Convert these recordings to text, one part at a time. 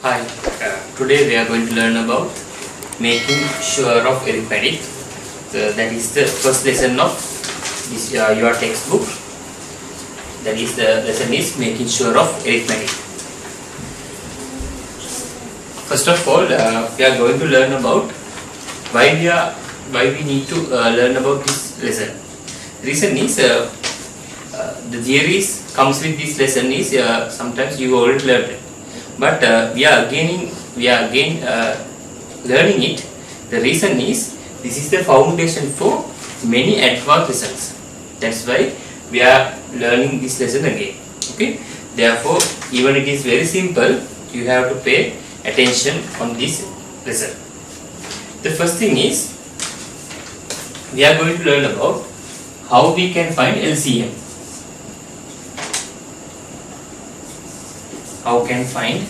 Hi, today we are going to learn about making sure of arithmetic. That is the first lesson of this, your textbook. That is the lesson is making sure of arithmetic. First of all, we are going to learn about why we need to learn about this lesson. Reason is the theories comes with this lesson is sometimes you already learned it. But we are again learning it. The reason is this is the foundation for many advanced lessons. That's why we are learning this lesson again. Okay. Therefore, even it is very simple, you have to pay attention on this lesson. The first thing is we are going to learn about how we can find LCM. How can find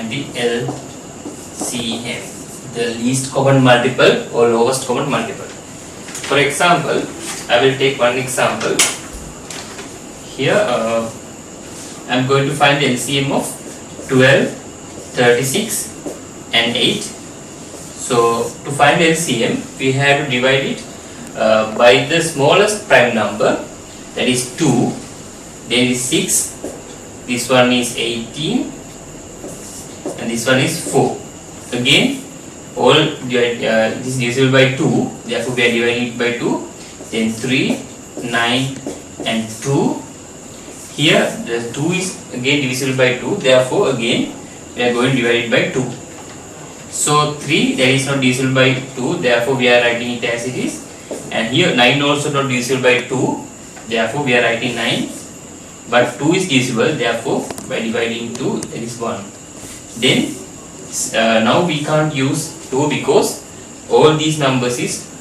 the LCM, the least common multiple or lowest common multiple. For example, I will take one example. Here I am going to find the LCM of 12, 36 and 8. So to find LCM, we have to divide it by the smallest prime number, that is 2, then is 6, this one is 18 and this one is 4. Again all this is divisible by 2, therefore we are dividing it by 2, then 3, 9 and 2. Here the 2 is again divisible by 2, therefore again we are going to divide it by 2. So 3, that is not divisible by 2, therefore we are writing it as it is. And here 9 also not divisible by 2, therefore we are writing 9. But 2 is divisible, therefore by dividing 2 that is 1. Then now we can't use 2 because all these numbers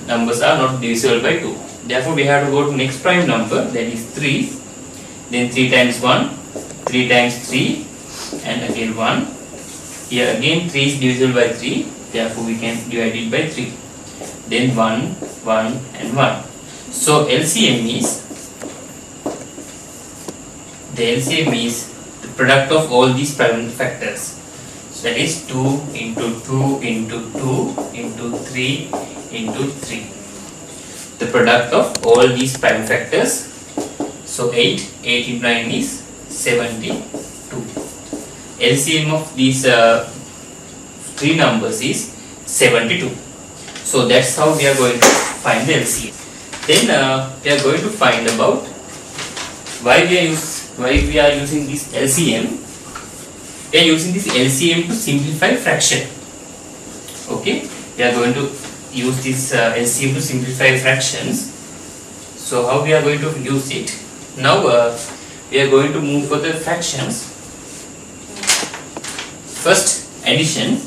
are not divisible by 2. Therefore we have to go to next prime number, that is 3. Then 3 times 1, 3 times 3 and again 1. Here again 3 is divisible by 3, therefore we can divide it by 3. Then 1, 1 and 1. So LCM is the product of all these prime factors. So that is 2 into 2 into 2 into 3 into 3. The product of all these prime factors. So 8 into 9 is 72. LCM of these three numbers is 72. So that's how we are going to find the LCM. Then we are going to find about why we are using this LCM. We are using this LCM to simplify fraction. Okay, we are going to use this LCM to simplify fractions. So how we are going to use it? Now we are going to move for the fractions. First, addition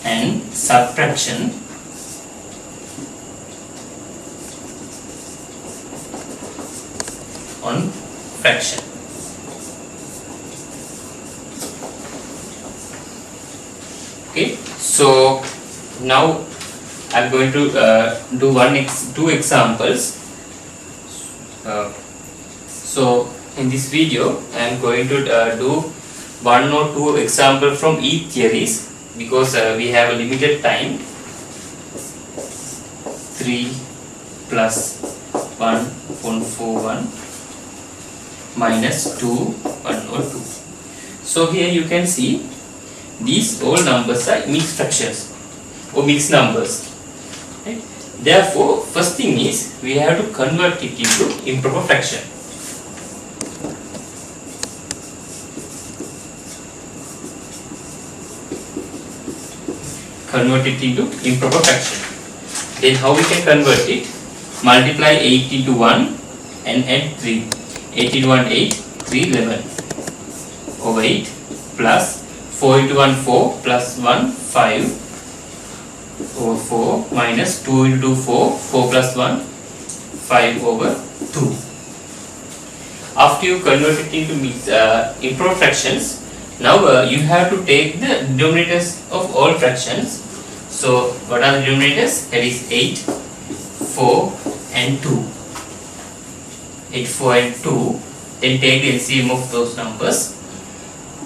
and subtraction on fraction. Okay, so now I am going to do two examples. So in this video I am going to do 1 or 2 examples from each theories because we have a limited time. 3 plus 1.41 minus 2 1 or 2. So here you can see these all numbers are mixed fractions or mixed numbers. Right? Therefore, first thing is we have to convert it into improper fraction. Convert it into improper fraction. Then how we can convert it? Multiply 8 into 1 and add 3. 8 into 1 8, 3 11 over 8 plus 4 into 1 4 plus 1 5 over 4 minus 2 into 4 4 plus 1 5 over 2. After you convert it into improper fractions, now you have to take the denominators of all fractions. So what are the denominators? That is 8, 4 and 2. 8, 4 and 2. Then take the LCM of those numbers.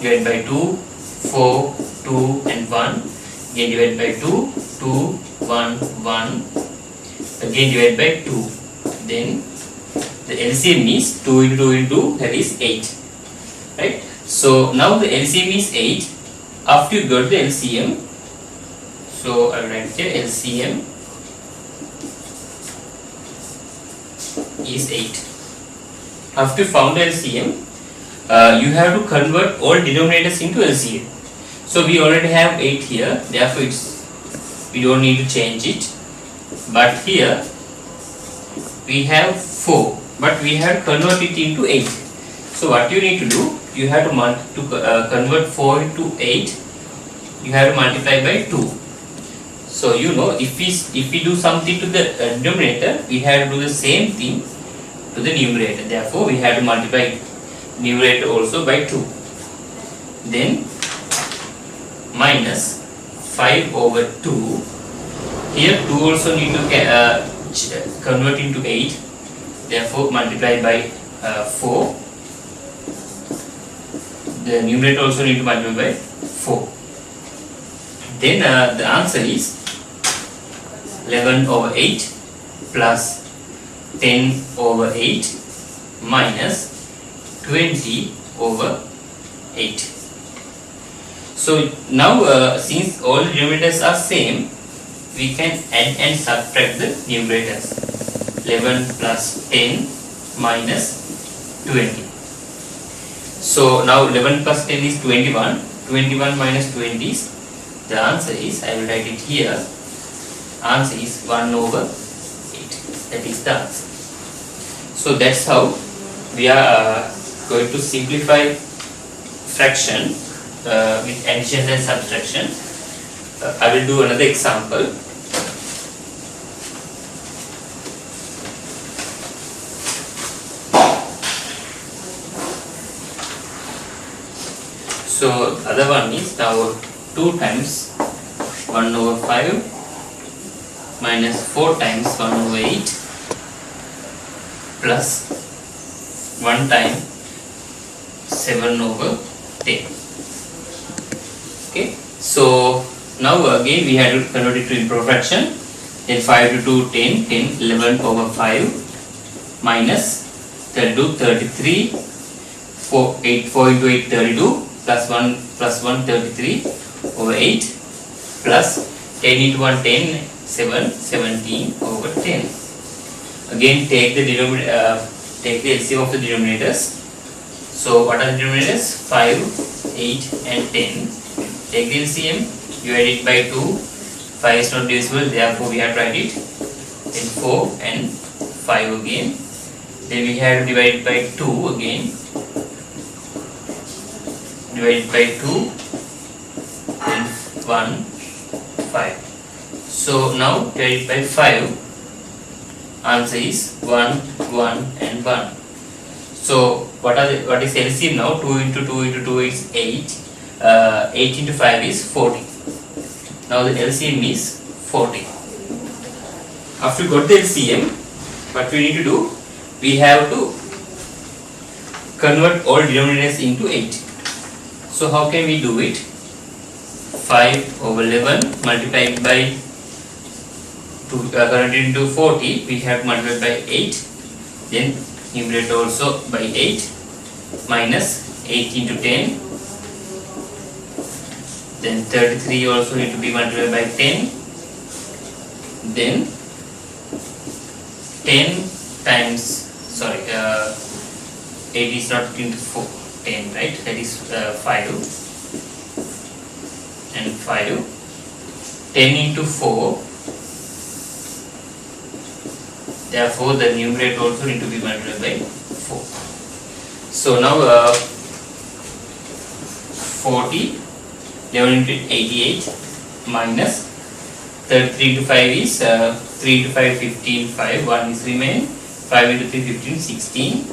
Divide by 2, 4, 2 and 1. Again divide by 2, 2, 1, 1. Again divide by 2. Then the LCM is 2 into 2 into, that is 8. Right? So now the LCM is 8. After you got the LCM, so I will write here LCM is 8. After you found LCM, you have to convert all denominators into LCM. So we already have 8 here, therefore we don't need to change it. But here we have 4, but we have to convert it into 8. So what you need to do, you have to convert 4 into 8, you have to multiply by 2. So you know, if we do something to the denominator, we have to do the same thing to the numerator. Therefore we have to multiply numerator also by 2. Then minus 5 over 2. Here 2 also need to convert into 8. Therefore multiply by 4. The numerator also need to multiply by 4. Then the answer is 11 over 8 plus 10 over 8 minus 20 over 8. So now since all the denominators are same, we can add and subtract the numerators. 11 plus 10 minus 20. So now 11 plus 10 is 21. 21 minus 20 is, the answer is, I will write it here, answer is 1 over 8. That is the answer. So that's how we are going to simplify fraction with addition and subtraction. I will do another example. So other one is now 2 times 1 over 5 minus 4 times 1 over 8 plus 1 time 7 over 10. Okay, so now again we have to convert it to improper fraction. Then 5 to 2, 10, 10, 11 over 5 minus 32, 33, 4 into 8, 32 plus 1 33 over 8 plus 10 into 1 10, 7, 17 over 10. Again take the LCM of the denominators. So what are the denominators? 5, 8 and 10. Take the LCM, divide it by 2. 5 is not divisible, therefore we have to write it. Then 4 and 5 again. Then we have to divide it by 2 again. Divided by 2 and 1, 5. So now divided by 5, answer is 1, 1 and 1. So what is LCM now? 2 into 2 into 2 is 8. 8 into 5 is 40. Now the LCM is 40. After you got the LCM, what we need to do? We have to convert all denominators into 8. So how can we do it? 5 over 11 multiplied by converted into 40, we have multiplied by 8. Then numerator also by 8 minus 8 into 10. Then 33 also need to be multiplied by 10. Then 10 times 8 is not into 4. 10, right? That is 5 and 5. 10 into 4. Therefore, the numerator also need to be multiplied by 4. So now 40, 11 into 88 minus 33 into 5 is 3 into 5, 15, 5. 1 is remain. 5 into 3, 15, 16.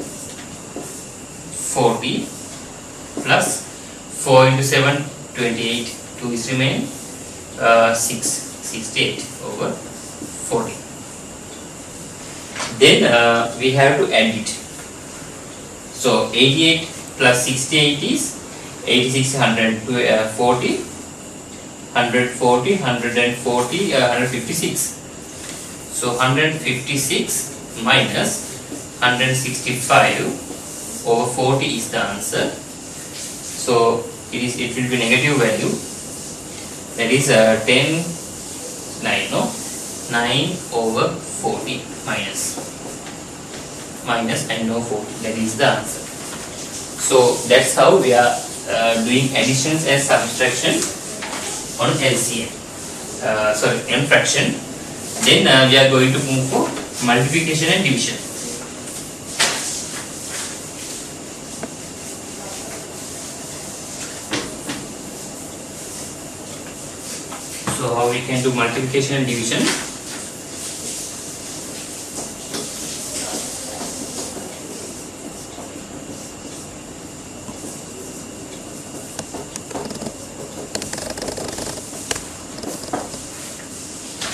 40 plus 4 into 7, 28, 2 is remain, 68 over 40. Then we have to add it. So 88 plus 68 is 86, 140, 140, 140, 156. So 156 minus 165 over 40 is the answer. So it will be negative value, that is 10, 9, no? 9 over 40 minus and no 40, that is the answer. So that's how we are doing additions and subtraction on LCM, n fraction. Then we are going to move for multiplication and division. So how we can do multiplication and division?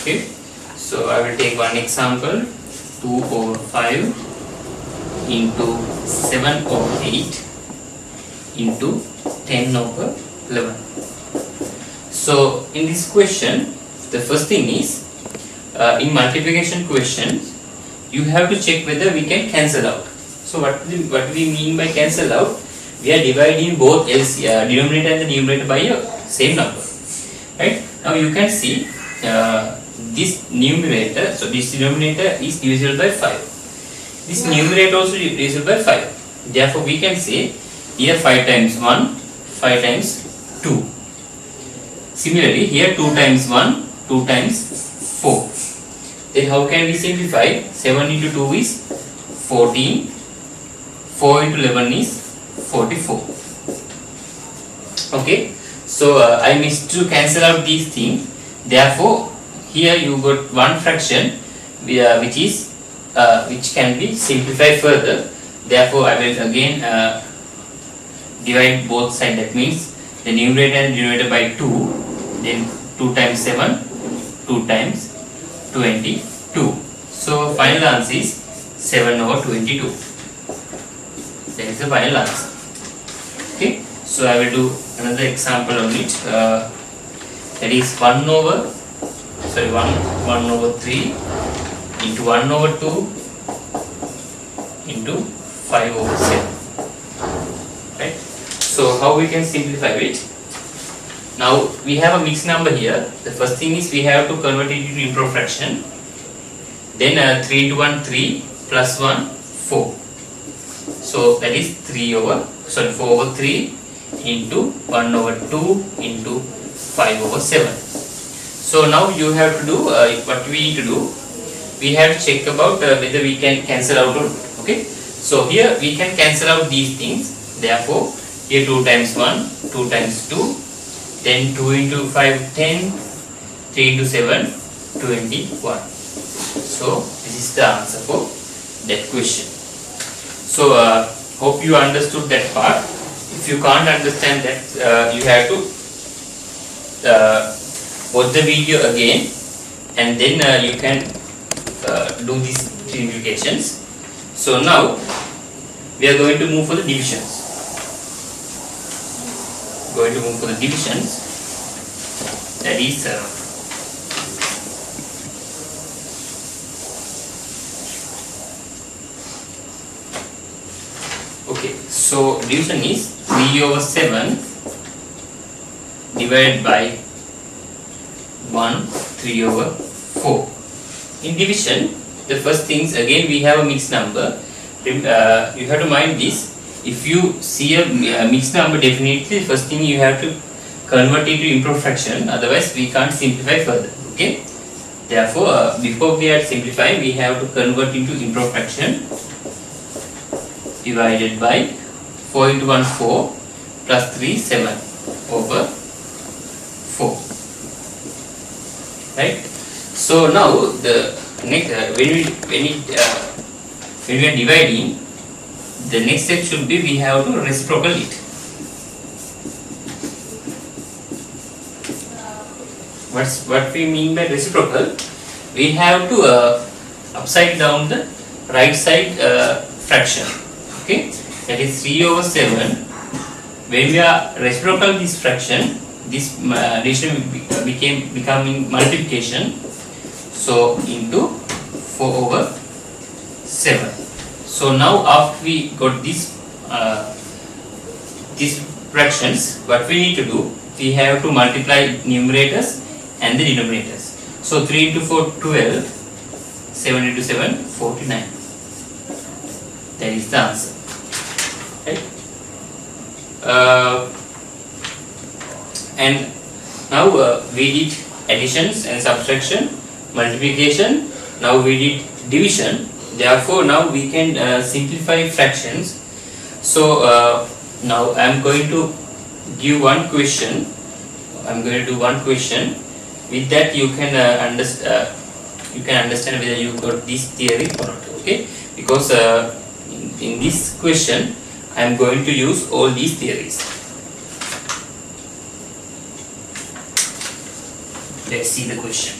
Okay, so I will take one example, 2 over 5 into 7 over 8 into 10 over 11. So in this question, the first thing is, in multiplication question, you have to check whether we can cancel out. So what we mean by cancel out? We are dividing both denominator and the numerator by a same number, right? Now you can see this numerator, so this denominator is divisible by 5. This numerator also is divisible by 5. Therefore we can say here 5 times 1, 5 times 2. Similarly here 2 times 1, 2 times 4. Then how can we simplify? 7 into 2 is 14, 4 into 11 is 44. Okay, so I missed to cancel out these things. Therefore here you got one fraction which can be simplified further. Therefore I will again divide both sides, that means the numerator and denominator by 2. Then 2 times 7, 2 times 22. So final answer is 7 over 22. That is the final answer. Okay, so I will do another example on it. That is 1 over 3 into 1 over 2 into 5 over 7. Right? So how we can simplify it? Now we have a mixed number here. The first thing is we have to convert it into improper fraction. Then 3 into 1 3 plus 1 4. So that is 4 over 3 into 1 over 2 into 5 over 7. So now you have to do what we need to do. We have to check about whether we can cancel out or not. Okay. So here we can cancel out these things. Therefore here 2 times 1, 2 times 2. Then 2 into 5 10, 3 into 7 21. So this is the answer for that question. So hope you understood that part. If you can't understand that, you have to watch the video again, and then you can do these simplifications. So now we are going to move for the divisions. That is okay, so division is 3 over 7 divided by 1, 3 over 4. In division, the first things, again we have a mixed number. You have to mind this. If you see a mixed number, definitely the first thing you have to convert it to improper fraction, otherwise we can't simplify further. Okay. Therefore, before we are simplifying, we have to convert into improper fraction. Divided by 4 into 1 4 plus 3 7 over 4. Right. So now the next when we are dividing, the next step should be we have to reciprocal it. What we mean by reciprocal? We have to upside down the right side fraction. Okay. that is 3 over 7. When we are reciprocal this fraction, this addition becoming multiplication, so into 4 over 7. So now after we got these fractions, what we need to do, we have to multiply numerators and the denominators. So 3 into 4 12, 7 into 7 49. That is the answer. Right? And now we did additions and subtraction, multiplication. Now we did division. Therefore now we can simplify fractions. So now I am going to give one question. I am going to do one question. With that you can understand whether you got this theory or not. Okay? Because in this question I am going to use all these theories. Let's see the question.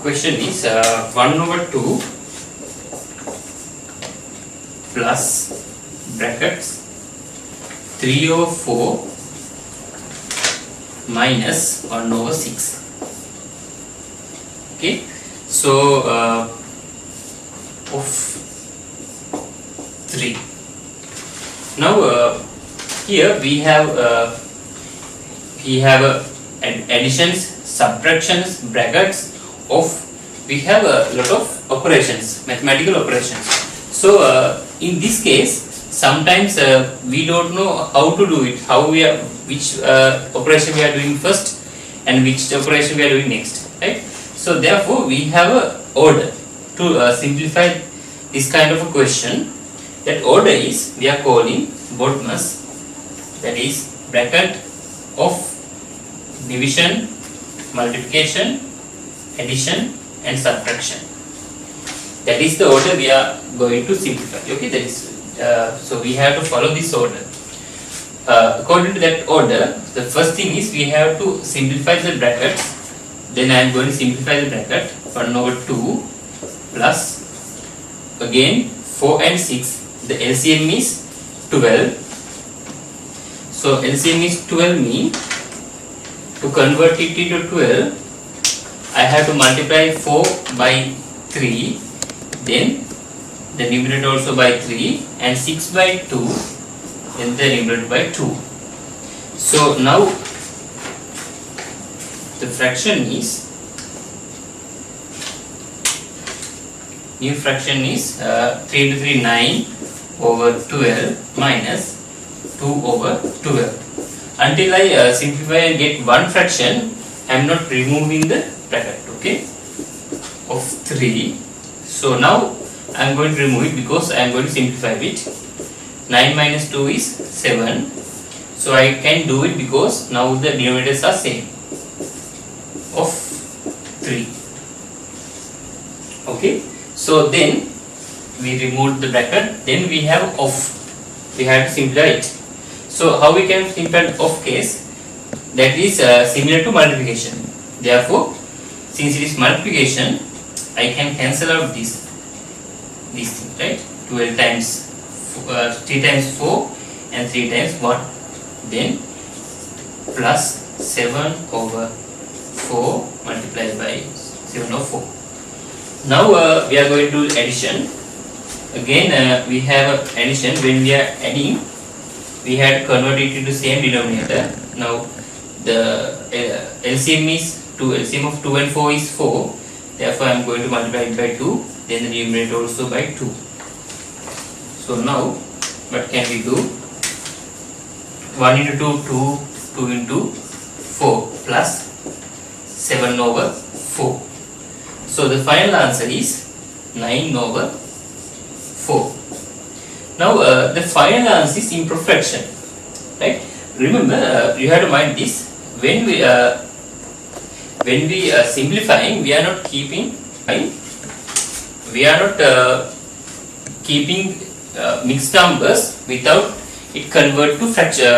Question is 1 over 2 plus brackets 3 over 4 minus 1 over 6. Okay, so of 3. Now here we have additions, subtractions, brackets of, we have a lot of operations, mathematical operations. So in this case sometimes we don't know how to do it, which operation we are doing first and which operation we are doing next, right? So therefore we have a order to simplify this kind of a question. That order is, we are calling BODMAS, that is bracket of division, multiplication, addition and subtraction. That is the order we are going to simplify. Okay, that is so we have to follow this order. According to that order, the first thing is we have to simplify the brackets. Then I am going to simplify the bracket. 1 over 2 plus again 4 and 6. The LCM is 12. So LCM is 12 means to convert it into 12, I have to multiply 4 by 3, then the numerator also by 3, and 6 by 2, then the numerator by 2. So now the fraction is, new fraction is 3 into 3 9 over 12 minus 2 over 12. Until I simplify and get one fraction, I am not removing the bracket, okay, of 3. So now I am going to remove it because I am going to simplify it. 9 minus 2 is 7. So I can do it because now the denominators are same, of 3. Okay. So then we remove the bracket, then we have off. We have to simplify it. So how we can simplify off case? That is similar to multiplication. Therefore, since it is multiplication, I can cancel out this thing, right? 12 times 3 times 4 and 3 times 1. Then plus 7 over 4 multiplied by 7 over 4. Now we are going to do addition. Again we have addition. When we are adding, we had converted it into same denominator. Now the LCM is 2. LCM of 2 and 4 is 4. Therefore I am going to multiply it by 2. Then the numerator also by 2. So now what can we do? 1 into 2, 2, 2 into 4 plus 7 over 4. So the final answer is 9 over 4. Now the final answer is improper fraction, right? Remember, you have to mind this. When we simplifying, we are not keeping mixed numbers without it convert to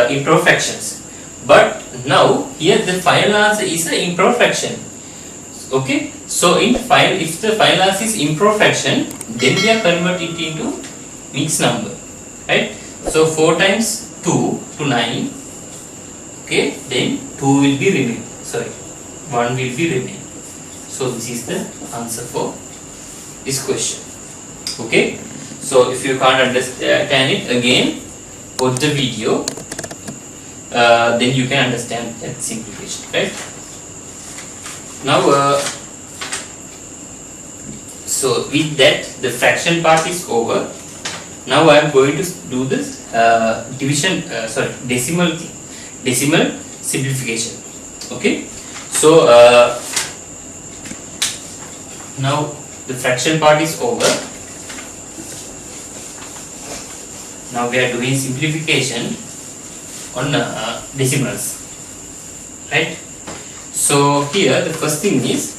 improper fractions. But now here the final answer is an improper fraction. Okay, so if the final answer is improper fraction, then we are converting it into mixed number, right? So 4 times 2 to 9. Okay, then 2 will be remain. Sorry, 1 will be remain. So this is the answer for this question. Okay, so if you can't understand it, again watch the video, then you can understand that simplification, right? Now so with that the fraction part is over. Now I am going to do this decimal simplification. Okay, so now the fraction part is over. Now we are doing simplification on decimals, right? So here the first thing is,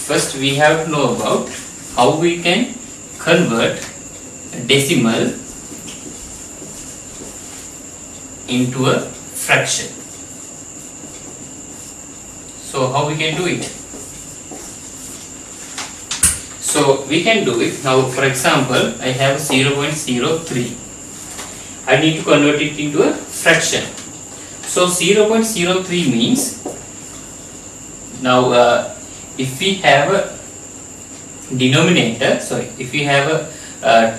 first we have to know about how we can convert a decimal into a fraction. So how we can do it? So we can do it. Now for example, I have 0.03. I need to convert it into a fraction. So 0.03 means, now if we have a denominator, if we have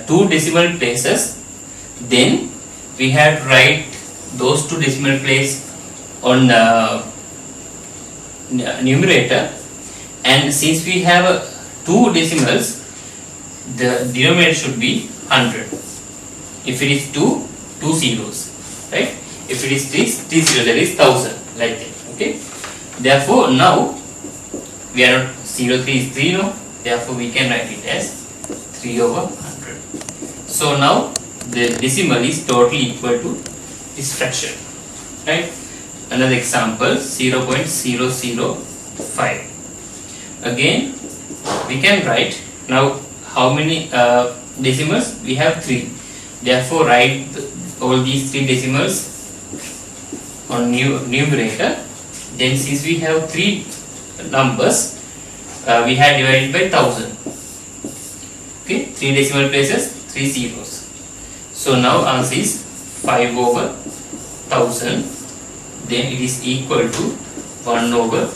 two decimal places, then we have to write those two decimal places on numerator, and since we have two decimals, the denominator should be 100. If it is 2 zeros, right? If it is 3 zeros, that is 1000, like that. Okay, therefore now we are not 03 is 3 now, therefore we can write it as 3/100. So now the decimal is totally equal to this fraction, right? Another example, 0.005. Again we can write, now how many decimals? We have 3, therefore write all these 3 decimals on numerator. Then since we have 3 numbers, we have divided by 1000. Okay, 3 decimal places, 3 zeros. So now answer is 5/1000. Then it is equal to 1/200.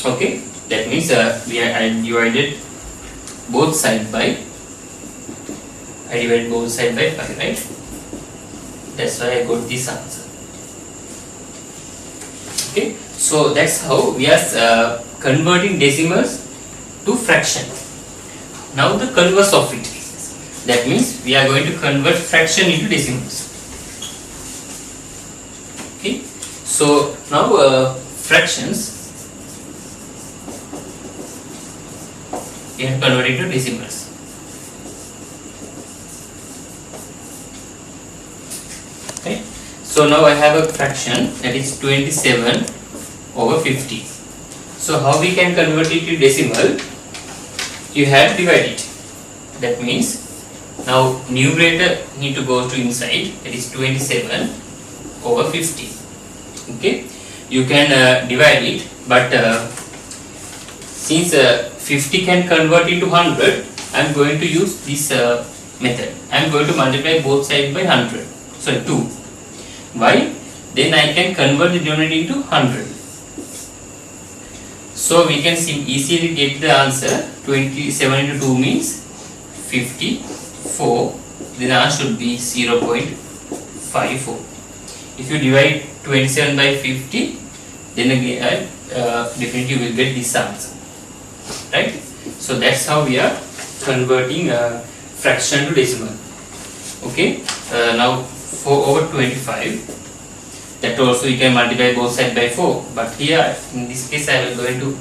Okay, that means I divided both sides by 5, right? That's why I got this answer. Okay, so that's how we are converting decimals to fraction. Now the converse of it, that means we are going to convert fraction into decimals. Okay, so now fractions we have converted to decimals. Okay, so now I have a fraction that is 27/50. So how we can convert it to decimal? You have to divide it. That means now numerator need to go to inside, that is 27/50. Okay, you can divide it, but since 50 can convert into 100, I am going to use this method. I am going to multiply both sides by 100. Sorry, 2. Why? Then I can convert the denominator into 100. So we can easily get the answer. 27 into 2 means 54. Then answer should be 0.54. If you divide 27 by 50, then again definitely you will get this answer, right? So that's how we are converting fraction to decimal. Okay, now 4/25, that also you can multiply both sides by 4, but here in this case I will going to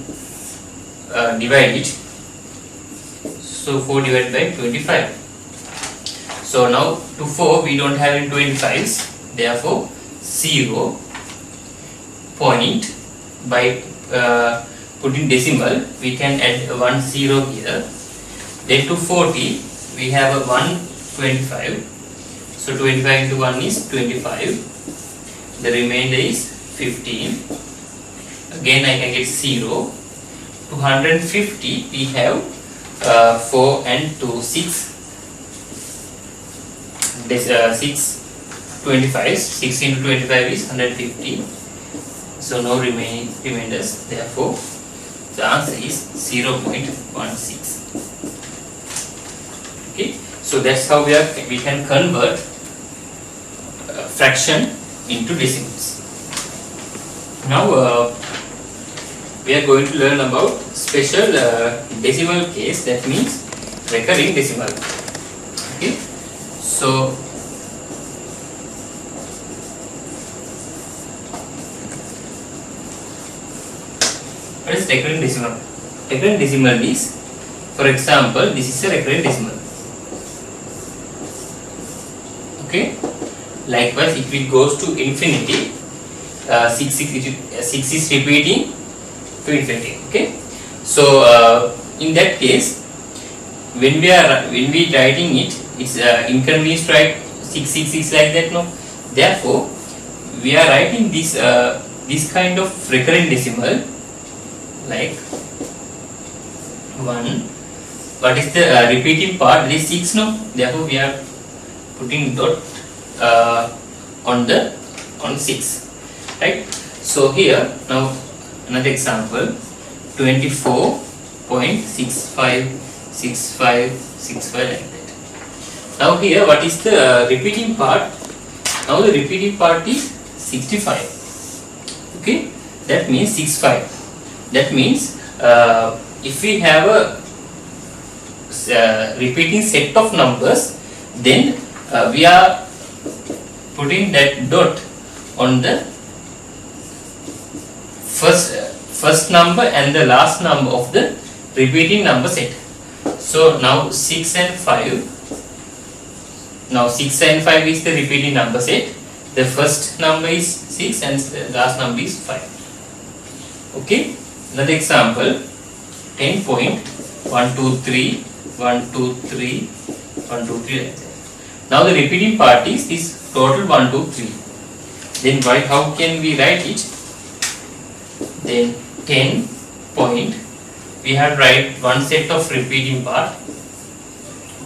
divide it. So 4 divided by 25. So now to 4 we don't have in 25s, therefore 0 point, by putting decimal we can add 1 0 here. Then to 40 we have a 125. So 25 into 1 is 25. The remainder is 15. Again I can get 0. 250 we have 4 and 2, 6. This 6 25, 6 into 25 is 150. So no remainders. Therefore, the answer is 0.16. Okay. So that's how we can convert fraction into decimals. Now we are going to learn about special decimal case, that means recurring decimal. Okay. So what is recurring decimal? Recurring decimal is, for example, this is a recurring decimal. Okay. Likewise, if it goes to infinity, 6 is repeating to infinity. Okay. So in that case, when we writing it, it's inconvenience to write 666 like that. No. Therefore, we are writing this this kind of recurring decimal like 1. What is the repeating part? This is 6. No. Therefore, we are putting dot on 6. Right. So here now another example, 24.6565 like that. Now here what is the repeating part? Now the repeating part is 65. Okay, that means 65. That means if we have a repeating set of numbers, then we are putting that dot on the first number and the last number of the repeating number set. So now 6 and 5. Now 6 and 5 is the repeating number set. The first number is 6 and the last number is 5. Okay. Another example, 10.123, 123, 123 like that. Now the repeating part is this total 123. Then how can we write it? Then 10 point, we have write one set of repeating part.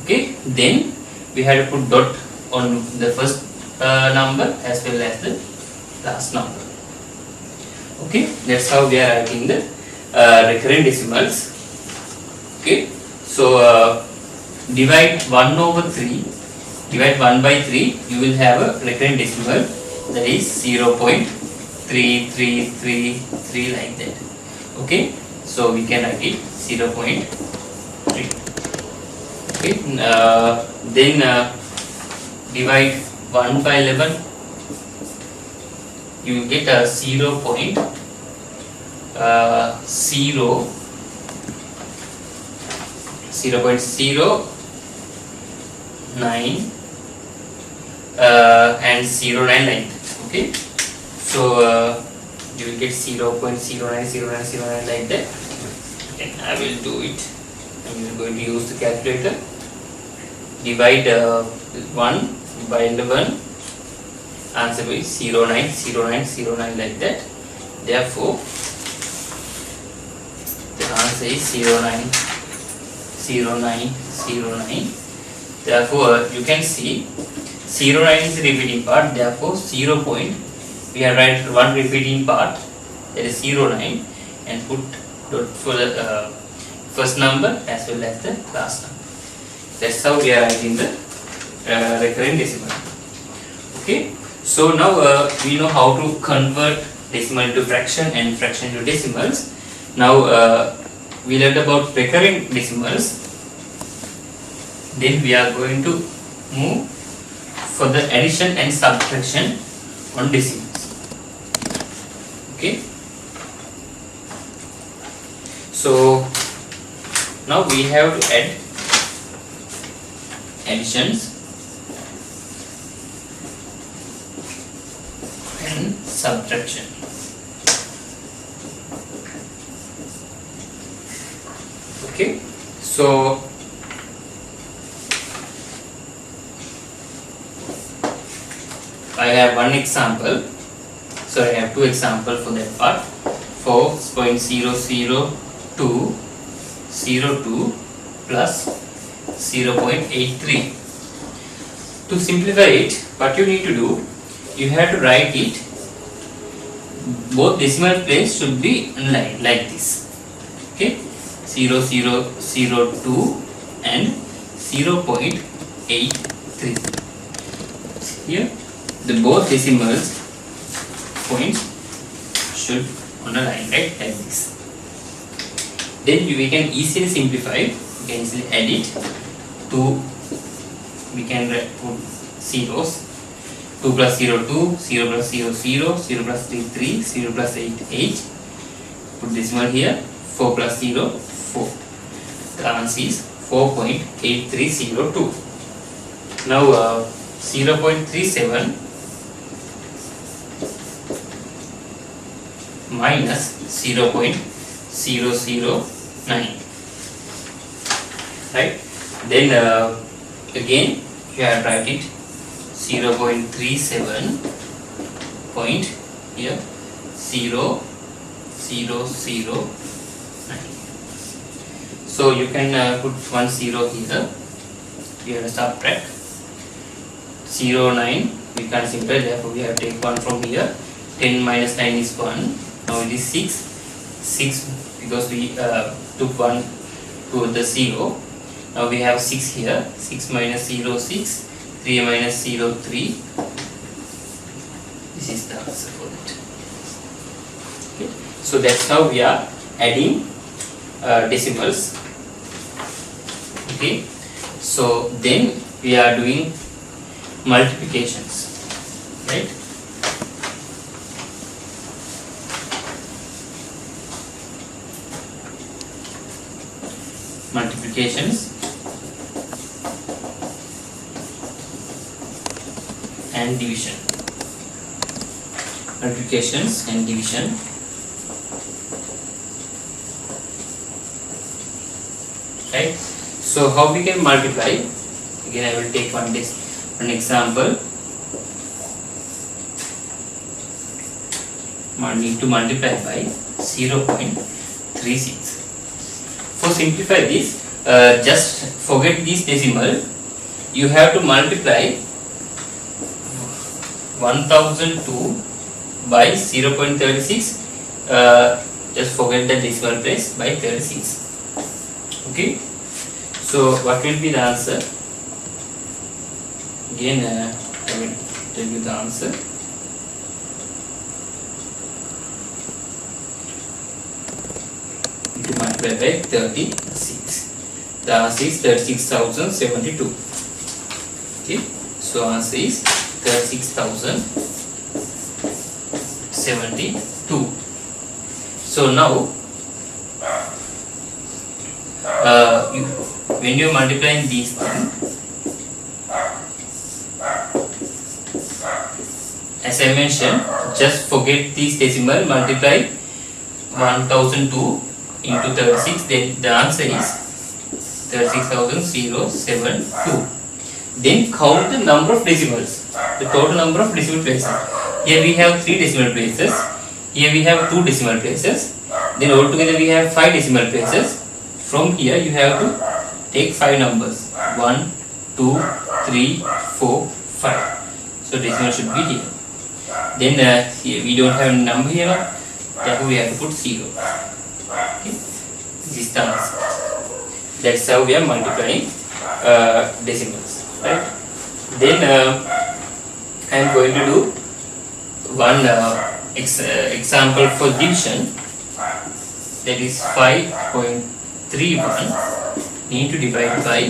Okay. Then we have to put dot on the first number as well as the last number. Okay. That's how we are writing the recurrent decimals. Okay. So divide 1 over 3. Divide 1 by 3, you will have a recurrent decimal, that is 0.3333 like that. Okay, so we can write it 0.3. Okay, then divide 1 by 11, you get a 0.09 and 09 like that. Okay, so you will get 0.090909 like that. And I will do it. I'm going to use the calculator. Divide 1 by 11. Answer is 090909 like that. Therefore, the answer is 090909. Therefore, you can see 09 is the repeating part. Therefore, 0 point, we have write one repeating part, that is 09, and put dot for the first number as well as the last number. That's how we are writing the recurrent decimal. Okay. So now we know how to convert decimal to fraction and fraction to decimals. Now we learned about recurring decimals. Then we are going to move for the addition and subtraction on decimals. Okay. So now we have to add additions and subtraction. Okay. So I have one example. So I have two examples for that part. 4.000202 plus 0.83. To simplify it, what you need to do, you have to write it, both decimal place should be inline like this. Okay, 0002 and 0.83. Here the both decimals points should on a line, right, like this. Then we can easily simplify, we can easily add it to, we can put zeros. 2 plus 0 2, 0 plus 0 0, 0 plus 3 3, 0 plus 8 8. Put decimal here. 4 plus 0 4. The answer is 4.8302. Now 0.37 minus 0.009, right? Then again you have to write it 0.37 point here 0.009. So you can put 1 0 here. We have to subtract 0.9. We can't simplify, therefore we have to take 1 from here. 10 minus 9 is 1. Now it is 6. 6 because we took 1 to the 0. Now we have 6 here. 6 minus 0 6. 3 minus 0 3. This is the answer for that. Okay. So that's how we are adding decimals. Okay. So then we are doing multiplications, right? Multiplications and division. Multiplications and division. Right? So how we can multiply? Again I will take one example. Need to multiply by 0.36. For simplify this, just forget this decimal. You have to multiply 1002 by 0.36. Just forget the decimal place by 36. Okay. So what will be the answer? Again, I will tell you the answer. To multiply by 36. The answer is 36,072. Okay. So answer is 36,072. So now, when you multiply these things, as I mentioned, just forget this decimal, multiply 1002 into 36, then the answer is 36,072. Then count the number of decimals, the total number of decimal places. Here we have 3 decimal places, here we have 2 decimal places, then altogether we have 5 decimal places. From here you have to take 5 numbers, 1, 2, 3, 4, 5. So decimal should be here. Then here we don't have a number here, therefore we have to put 0. Okay. This is the answer. That's how we are multiplying decimals, right? Then I am going to do one example for division, that is 5.31 need to divide by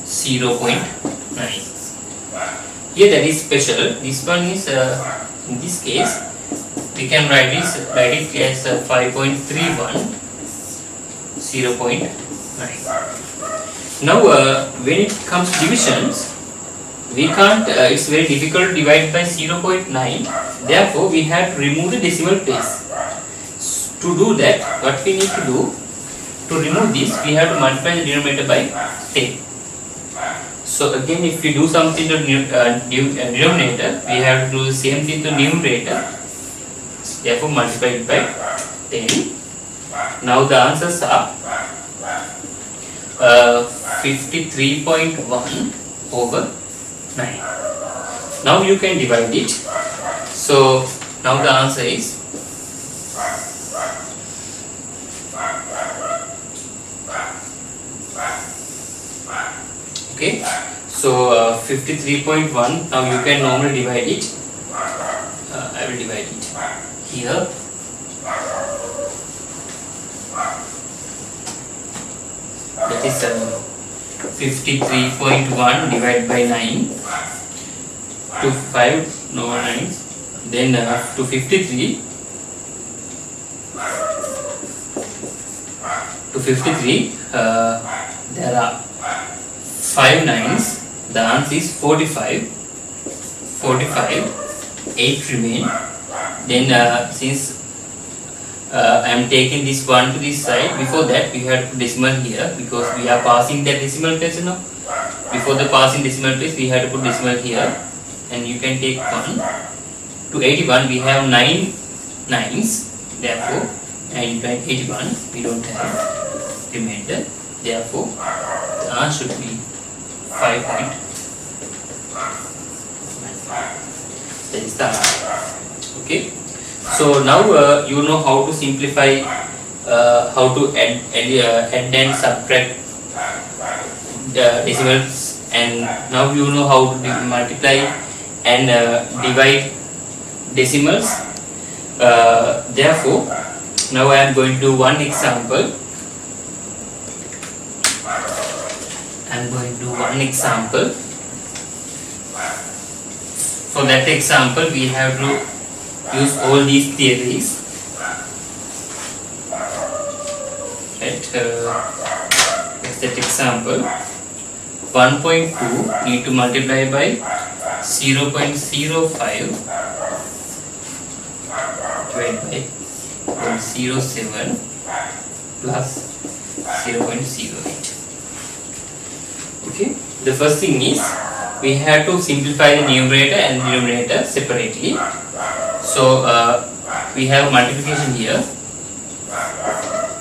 0.9. Here that is special. This one is in this case we can write it as 5.31 0.9. Now when it comes to divisions, we can't, it's very difficult to divide by 0.9, therefore we have to remove the decimal place. To do that, what we need to do, to remove this, we have to multiply the denominator by 10. So again, if we do something to denominator, we have to do the same thing to numerator. Therefore, multiply it by 10. Now the answers are 53.1 over 9. Now you can divide it. So now the answer is okay. So 53.1. Now you can normally divide it. I will divide it here. That is 53.1 divided by 9 to 5 no 9, then to 53 there are 5 nines. The answer is 45. 8 remain. Then since I am taking this one to this side, before that we had to put decimal here because we are passing that decimal place now. Before the passing decimal place we had to put decimal here, and you can take 1 to 81. We have 9 nines, therefore 9 by 81 we don't have remainder, therefore the answer should be 5.1. That is the answer. Okay. So now you know how to simplify, how to add and subtract decimals, and now you know how to multiply and divide decimals. Therefore, now I am going to do one example. For that example, we have to use all these theories. Right? Let's that example. 1.2 need to multiply by 0.05 divided by 0.07 plus 0.08. Okay. The first thing is we have to simplify the numerator and denominator separately. So we have multiplication here.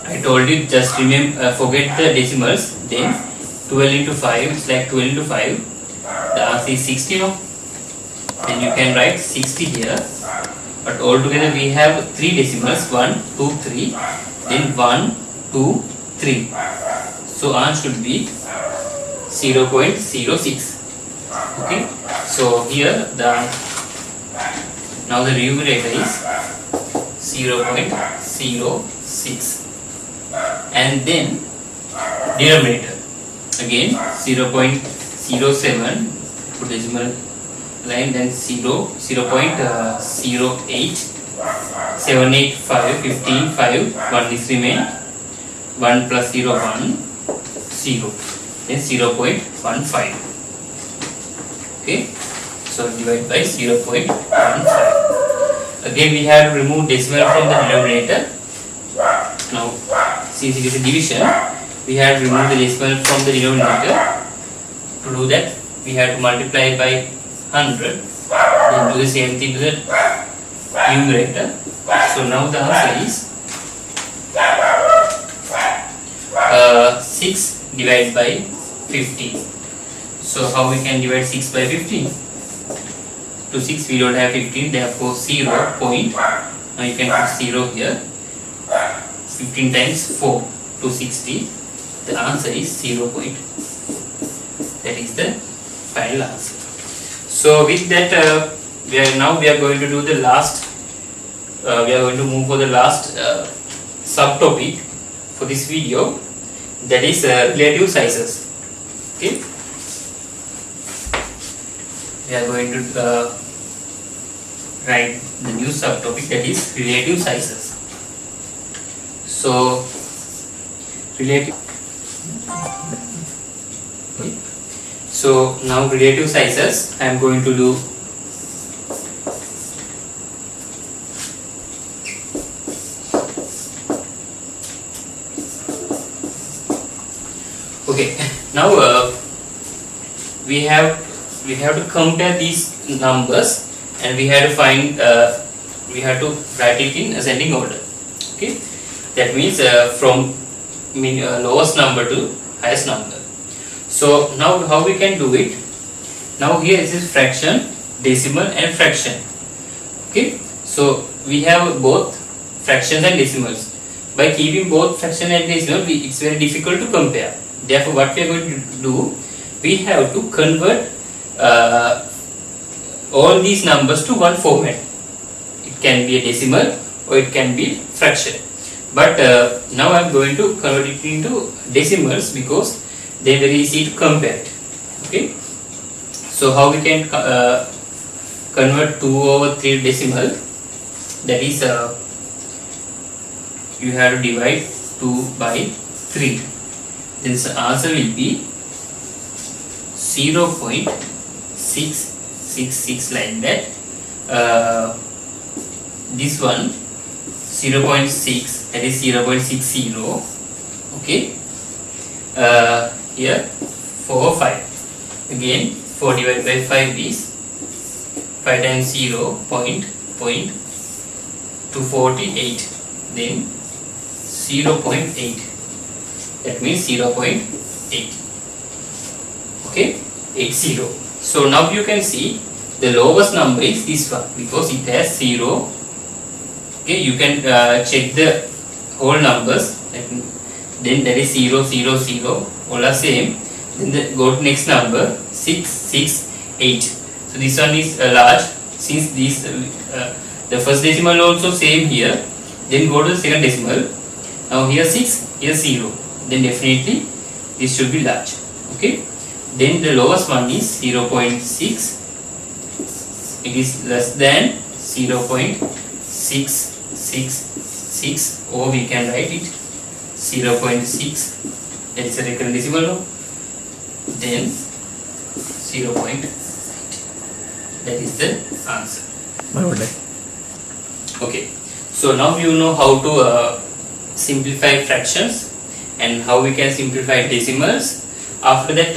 I told you just remember, forget the decimals. Then 12 into 5, it's like 12 into 5. The answer is 60 now. Then you can write 60 here. But altogether we have 3 decimals, 1, 2, 3. Then 1, 2, 3. So answer should be 0.06. Okay. So here now the numerator is 0.06, and then denominator again 0.07, put decimal line, then 0.08, 7, 8, 5, 15, 5, 1 is remain, 1 plus 0, 1, 0, then 0.15. Okay. So divide by 0.15. Again we have to remove decimal from the denominator. Now since it is a division, we have to remove the decimal from the denominator. To do that we have to multiply by 100, then do the same thing to the numerator. So now the answer is 6 divided by 15. So how we can divide 6 by 15? To 6 we don't have 15, therefore 0 point. Now you can put 0 here. 15 times 4 to 60. The answer is 0 point. That is the final answer. So with that we are going to do the last. We are going to move for the last subtopic for this video. That is relative sizes. Okay. We are going to write the new subtopic, that is relative sizes. So relative. Okay. So now relative sizes I am going to do. Okay. Now we have to compare these numbers, and we have to find we have to write it in ascending order. Okay, that means from lowest number to highest number. So now how we can do it? Now here is fraction, decimal and fraction. Okay, so we have both fractions and decimals. By keeping both fraction and decimal, it's very difficult to compare. Therefore, what we are going to do, we have to convert all these numbers to one format. It can be a decimal or it can be fraction. But now I am going to convert it into decimals because they are very easy to compare it. Okay. So how we can convert 2/3 decimal? That is, you have to divide 2 by 3. Then the answer will be 0.666 like that. This one 0.6, that is 0.60. Okay. Here 4, 5. Again 4 divided by 5 is 5 times 0 248. Then 0.8. That means 0.8. Okay, 80. So now you can see the lowest number is this one because it has 0. Okay, you can check the whole numbers. Then that is 0, 0, 0. All are same. Then go to next number 6, 6, 8. So this one is large. Since this the first decimal also same here. Then go to the second decimal. Now here 6, here 0. Then definitely this should be large. Okay. Then the lowest one is 0.6. It is less than 0.666, or we can write it 0.6. That is a recurrent decimal. Then 0.8. That is the answer. Okay. So now you know how to simplify fractions and how we can simplify decimals. After that,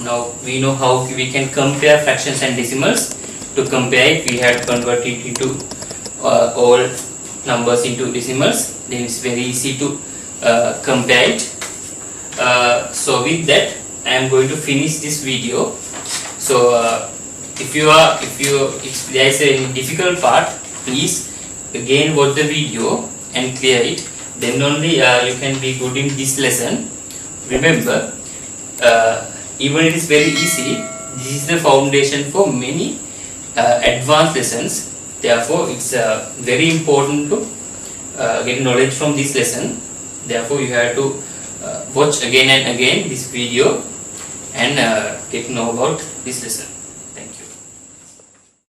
now we know how we can compare fractions and decimals. To compare it, we have to convert it into all numbers into decimals. Then it's very easy to compare it. So with that, I am going to finish this video. So if there is a difficult part, please again watch the video and clear it. Then only you can be good in this lesson. Remember, even it is very easy, this is the foundation for many advanced lessons. Therefore, it's very important to get knowledge from this lesson. Therefore, you have to watch again and again this video and get to know about this lesson.